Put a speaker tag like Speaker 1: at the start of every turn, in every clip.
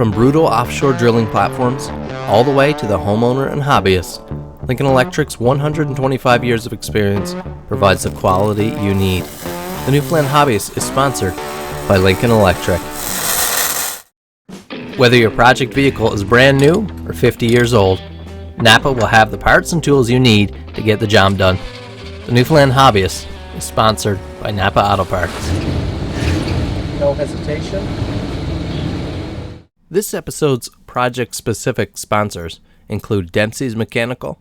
Speaker 1: From brutal offshore drilling platforms all the way to the homeowner and hobbyist, Lincoln Electric's 125 years of experience provides the quality you need. The Newfoundland Hobbyist is sponsored by Lincoln Electric. Whether your project vehicle is brand new or 50 years old, Napa will have the parts and tools you need to get the job done. The Newfoundland Hobbyist is sponsored by Napa Auto Parts. No hesitation. This episode's project-specific sponsors include Dempsey's Mechanical,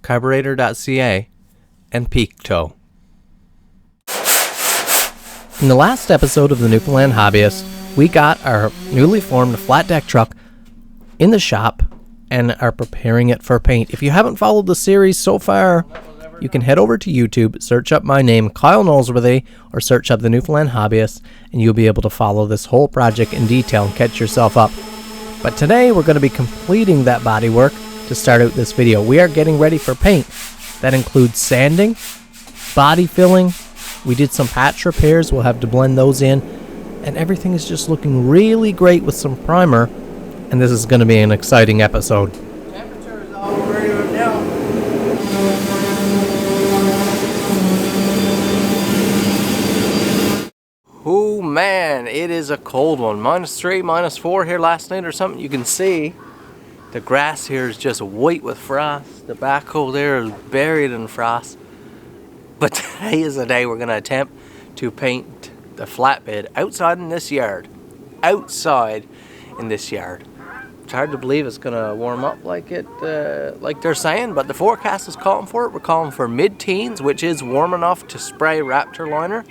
Speaker 1: Carburetor.ca, and Peak Tow. In the last episode of the Newfoundland Hobbyist, we got our newly formed flat deck truck in the shop and are preparing it for paint. If you haven't followed the series so far, you can head over to YouTube, search up my name, Kyle Noseworthy, or search up the Newfoundland Hobbyist, and you'll be able to follow this whole project in detail and catch yourself up. But today, we're going to be completing that bodywork to start out this video. We are getting ready for paint. That includes sanding, body filling. We did some patch repairs. We'll have to blend those in. And everything is just looking really great with some primer. And this is going to be an exciting episode. Temperature is all ready to go. Oh man, it is a cold one. -3, -4 here last night or something. You can see the grass here is just white with frost. The backhoe there is buried in frost. But today is the day we're going to attempt to paint the flatbed outside in this yard. Outside in this yard. It's hard to believe it's going to warm up like they're saying, but the forecast is calling for it. We're calling for mid-teens, which is warm enough to spray Raptor liner.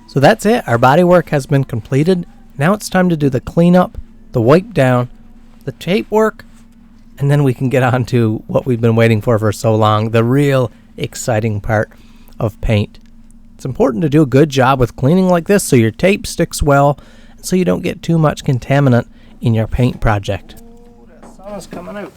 Speaker 1: So that's it, our bodywork has been completed. Now it's time to do the cleanup, the wipe down, the tape work, and then we can get on to what we've been waiting for so long, the real exciting part of paint. It's important to do a good job with cleaning like this so your tape sticks well, and so you don't get too much contaminant in your paint project. Oh, the sun is coming out.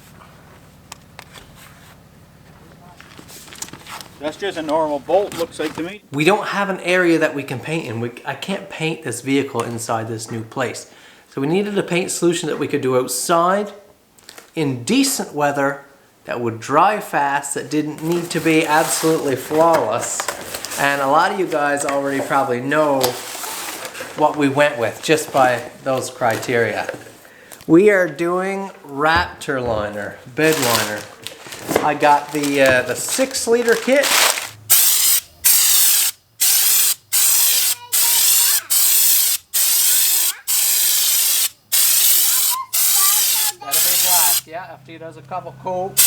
Speaker 2: That's just a normal bolt, looks like to me.
Speaker 1: We don't have an area that we can paint in. I can't paint this vehicle inside this new place. So we needed a paint solution that we could do outside in decent weather that would dry fast, that didn't need to be absolutely flawless. And a lot of you guys already probably know what we went with just by those criteria. We are doing Raptor liner, bed liner. I got the 6-liter kit. Gotta be black, yeah, after he does a couple coats.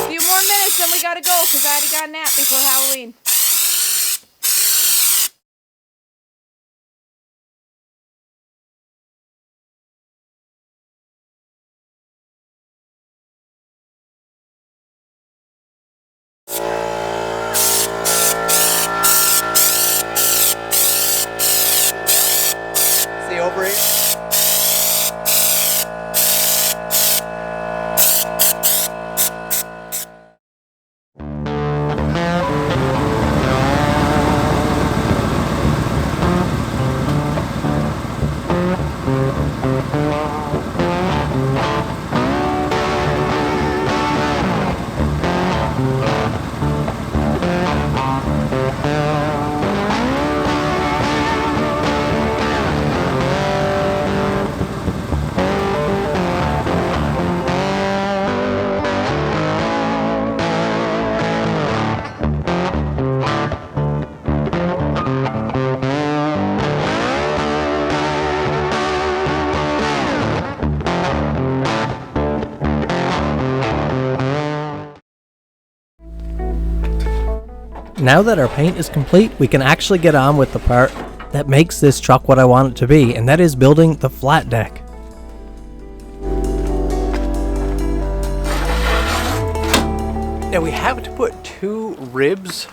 Speaker 3: Few more minutes and we gotta go because I already got a nap before Halloween.
Speaker 1: See over here? Now that our paint is complete, we can actually get on with the part that makes this truck what I want it to be, and that is building the flat deck. Now we have to put 2 ribs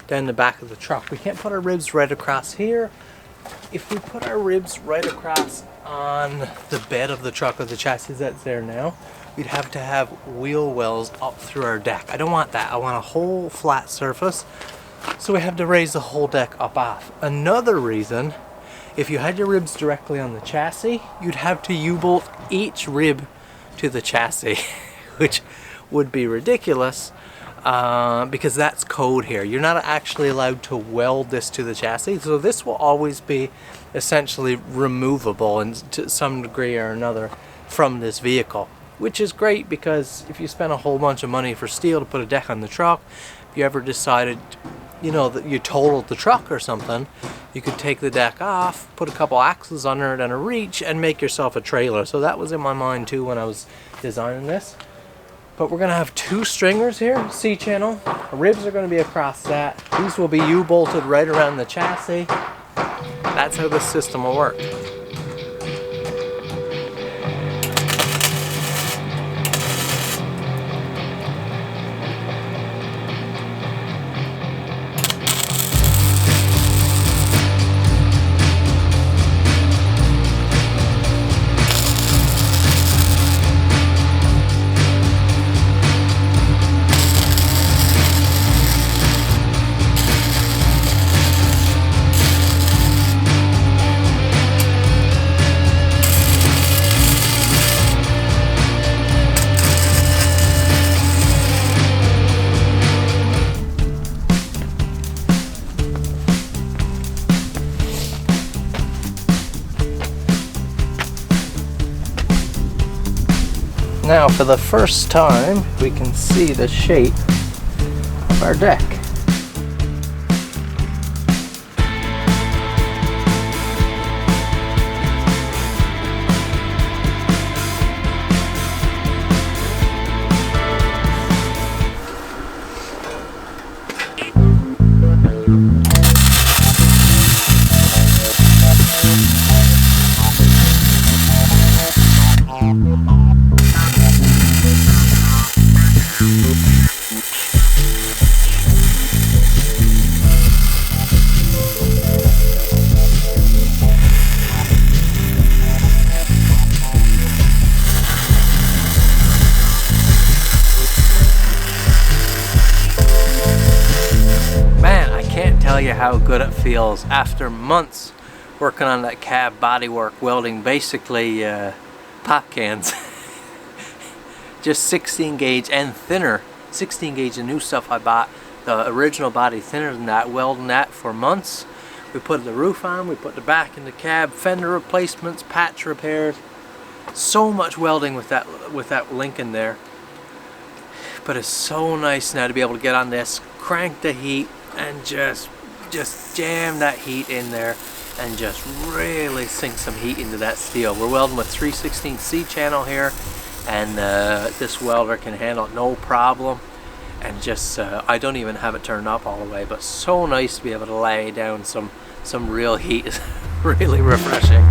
Speaker 1: down the back of the truck. We can't put our ribs right across here. If we put our ribs right across on the bed of the truck or the chassis that's there now, we'd have to have wheel wells up through our deck. I don't want that. I want a whole flat surface. So we have to raise the whole deck up off. Another reason, if you had your ribs directly on the chassis, you'd have to U-bolt each rib to the chassis, which would be ridiculous because that's code here. You're not actually allowed to weld this to the chassis, so this will always be essentially removable in to some degree or another from this vehicle, which is great because if you spend a whole bunch of money for steel to put a deck on the truck, if you ever decided, you know, that you totaled the truck or something, you could take the deck off, put a couple axles under it and a reach, and make yourself a trailer. So that was in my mind too when I was designing this. But we're gonna have 2 stringers here, C-channel. The ribs are gonna be across that. These will be U-bolted right around the chassis. That's how this system will work. Now, for the first time, we can see the shape of our deck. Tell you how good it feels after months working on that cab bodywork, welding basically pop cans. Just 16 gauge and thinner. 16 gauge, the new stuff I bought, the original body thinner than that, welding that for months. We put the roof on, we put the back in the cab, fender replacements, patch repairs. So much welding with that link in there. But it's so nice now to be able to get on this, crank the heat, and just jam that heat in there and just really sink some heat into that steel. We're welding with 3/16 C-channel here, and this welder can handle it no problem. And just I don't even have it turned up all the way, but so nice to be able to lay down some real heat. Is really refreshing.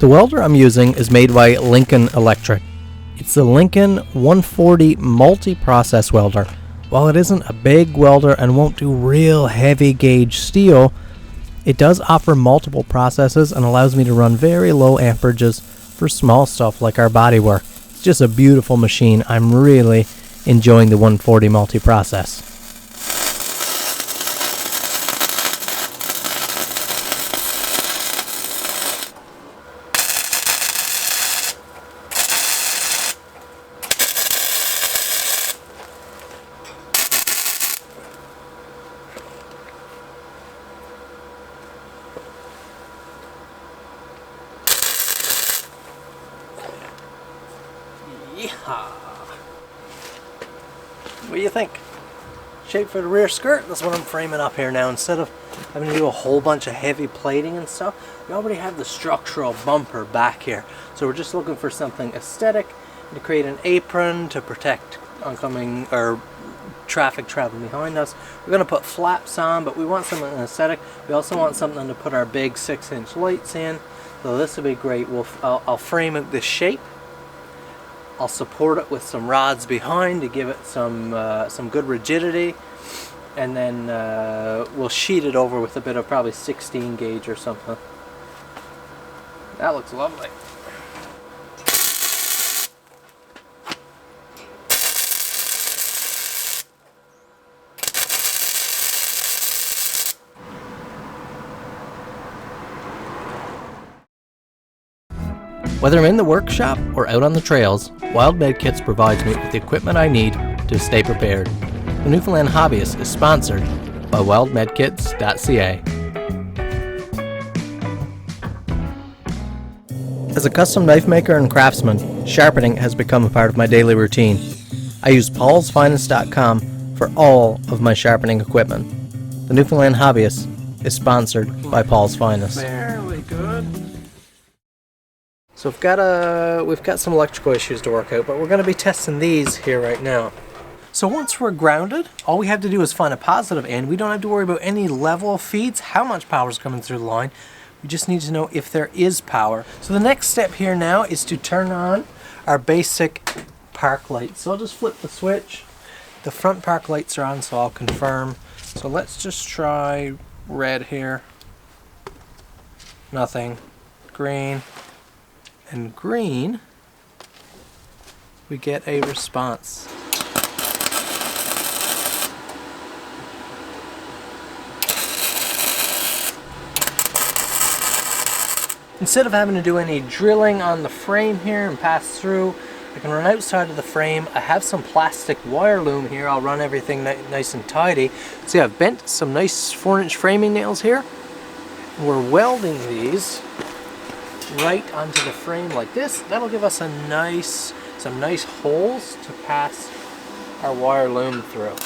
Speaker 1: The welder I'm using is made by Lincoln Electric. It's the Lincoln 140 multi-process welder. While it isn't a big welder and won't do real heavy gauge steel, it does offer multiple processes and allows me to run very low amperages for small stuff like our bodywork. It's just a beautiful machine. I'm really enjoying the 140 multi-process. What do you think? Shape for the rear skirt? That's what I'm framing up here now. Instead of having to do a whole bunch of heavy plating and stuff, we already have the structural bumper back here. So we're just looking for something aesthetic to create an apron to protect oncoming or traffic traveling behind us. We're going to put flaps on, but we want something aesthetic. We also want something to put our big 6-inch lights in. So this will be great. I'll frame it this shape. I'll support it with some rods behind to give it some good rigidity, and then we'll sheet it over with a bit of probably 16 gauge or something. That looks lovely. Whether I'm in the workshop or out on the trails, Wild Med Kits provides me with the equipment I need to stay prepared. The Newfoundland Hobbyist is sponsored by wildmedkits.ca. As a custom knife maker and craftsman, sharpening has become a part of my daily routine. I use paulsfinest.com for all of my sharpening equipment. The Newfoundland Hobbyist is sponsored by Paul's Finest.
Speaker 2: Fairly good.
Speaker 1: So we've got some electrical issues to work out, but we're going to be testing these here right now. So once we're grounded, all we have to do is find a positive end. We don't have to worry about any level feeds, how much power is coming through the line. We just need to know if there is power. So the next step here now is to turn on our basic park lights. So I'll just flip the switch. The front park lights are on, so I'll confirm. So let's just try red here. Nothing. Green. And green, we get a response. Instead of having to do any drilling on the frame here and pass through, I can run outside of the frame. I have some plastic wire loom here. I'll run everything nice and tidy. See, I've bent some nice 4-inch framing nails here. We're welding these right onto the frame like this. That'll give us some nice holes to pass our wire loom through.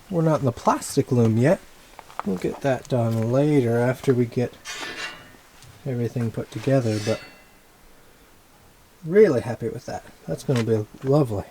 Speaker 1: We're not in the plastic loom yet. We'll get that done later after we get everything put together, but really happy with that. That's going to be lovely.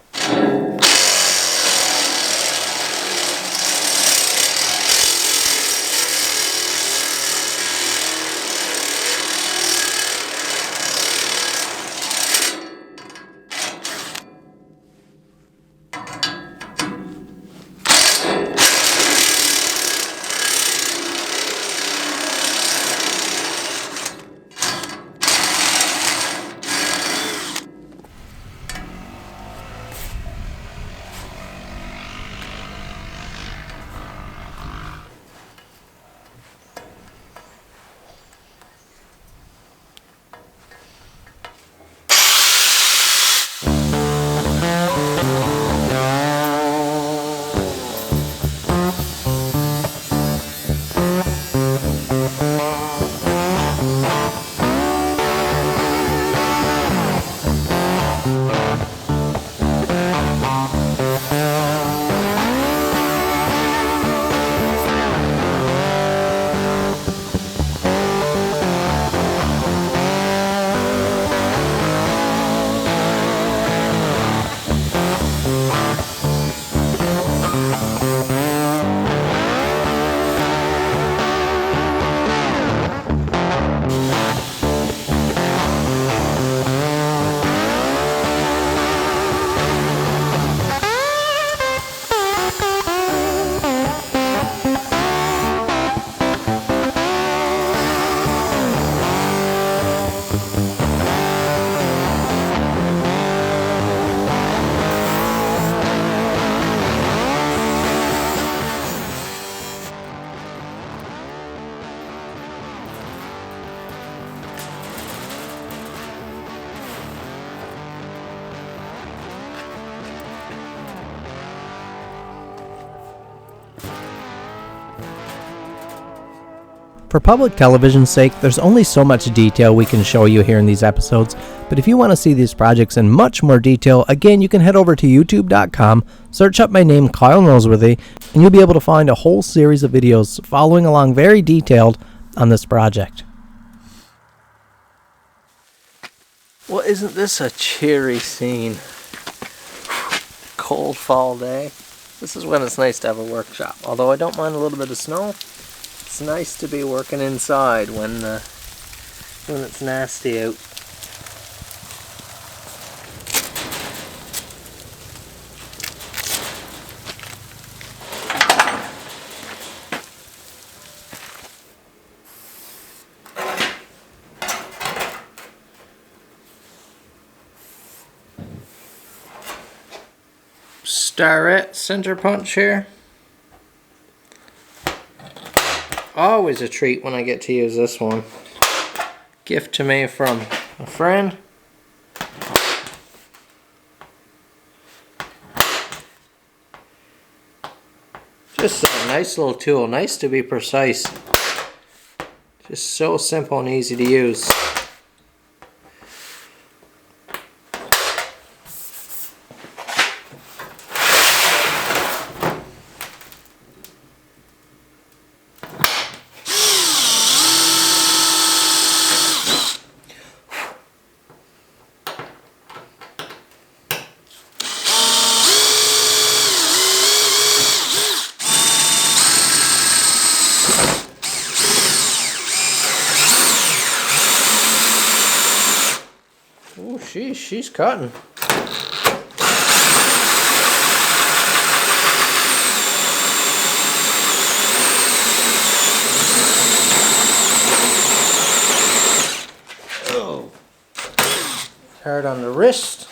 Speaker 1: For public television's sake, there's only so much detail we can show you here in these episodes, but if you want to see these projects in much more detail, again, you can head over to youtube.com, search up my name, Kyle Noseworthy, and you'll be able to find a whole series of videos following along very detailed on this project. Well, isn't this a cheery scene? Cold fall day. This is when it's nice to have a workshop, although I don't mind a little bit of snow. It's nice to be working inside when it's nasty out. Starrett center punch here. Always a treat when I get to use this one. Gift to me from a friend. Just a nice little tool, nice to be precise. Just so simple and easy to use. Oh, she's cutting. Oh, hard on the wrist.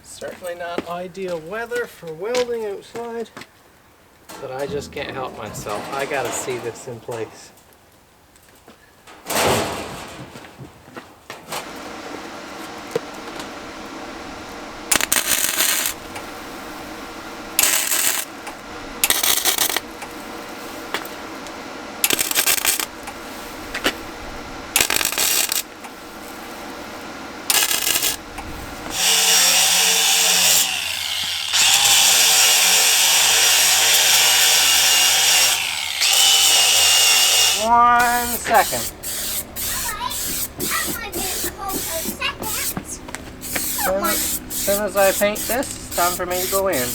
Speaker 1: Certainly not ideal weather for welding outside, but I just can't help myself. I gotta see this in place. One second. As soon as I paint this, it's time for me to go in.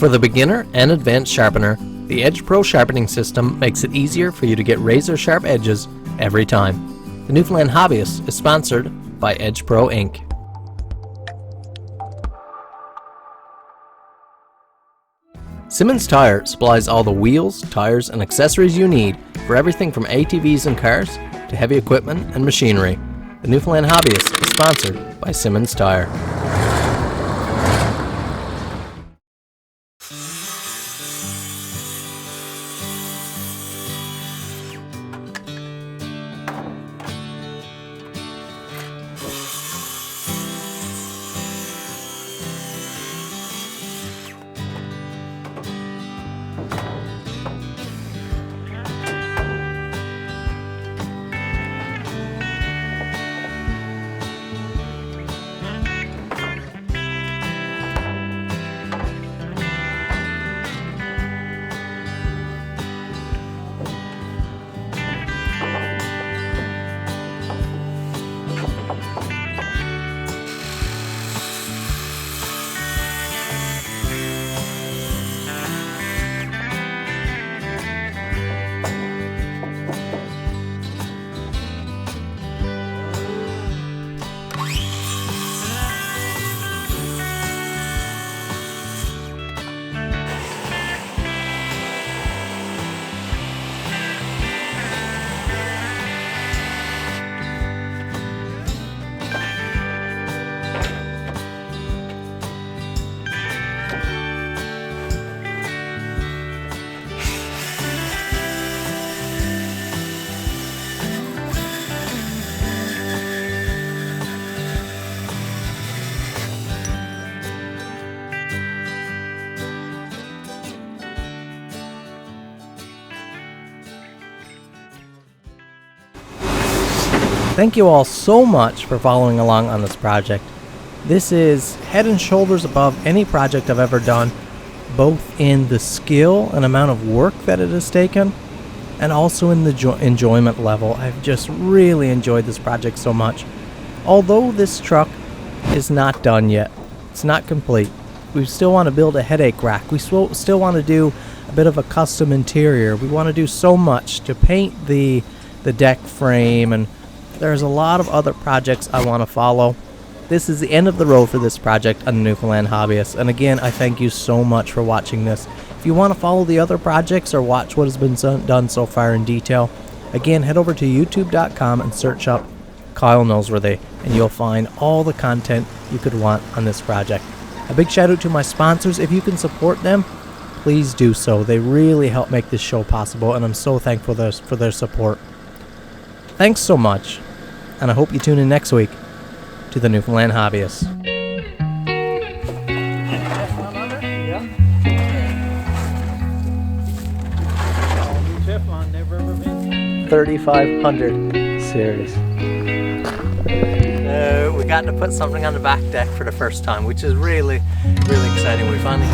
Speaker 1: For the beginner and advanced sharpener, the Edge Pro sharpening system makes it easier for you to get razor sharp edges every time. The Newfoundland Hobbyist is sponsored by Edge Pro Inc. Simmons Tire supplies all the wheels, tires, and accessories you need for everything from ATVs and cars to heavy equipment and machinery. The Newfoundland Hobbyist is sponsored by Simmons Tire. Thank you all so much for following along on this project. This is head and shoulders above any project I've ever done, both in the skill and amount of work that it has taken, and also in the enjoyment level. I've just really enjoyed this project so much. Although this truck is not done yet, it's not complete, we still want to build a headache rack. We still want to do a bit of a custom interior. We want to do so much to paint the deck frame, and there's a lot of other projects I want to follow. This is the end of the road for this project on the Newfoundland Hobbyist. And again, I thank you so much for watching this. If you want to follow the other projects or watch what has been done so far in detail, again, head over to youtube.com and search up Kyle Noseworthy, and you'll find all the content you could want on this project. A big shout out to my sponsors. If you can support them, please do so. They really help make this show possible, and I'm so thankful for their support. Thanks so much, and I hope you tune in next week to the Newfoundland Hobbyist.
Speaker 2: Teflon, never ever been.
Speaker 1: 3,500 series. We got to put something on the back deck for the first time, which is really, really exciting. We finally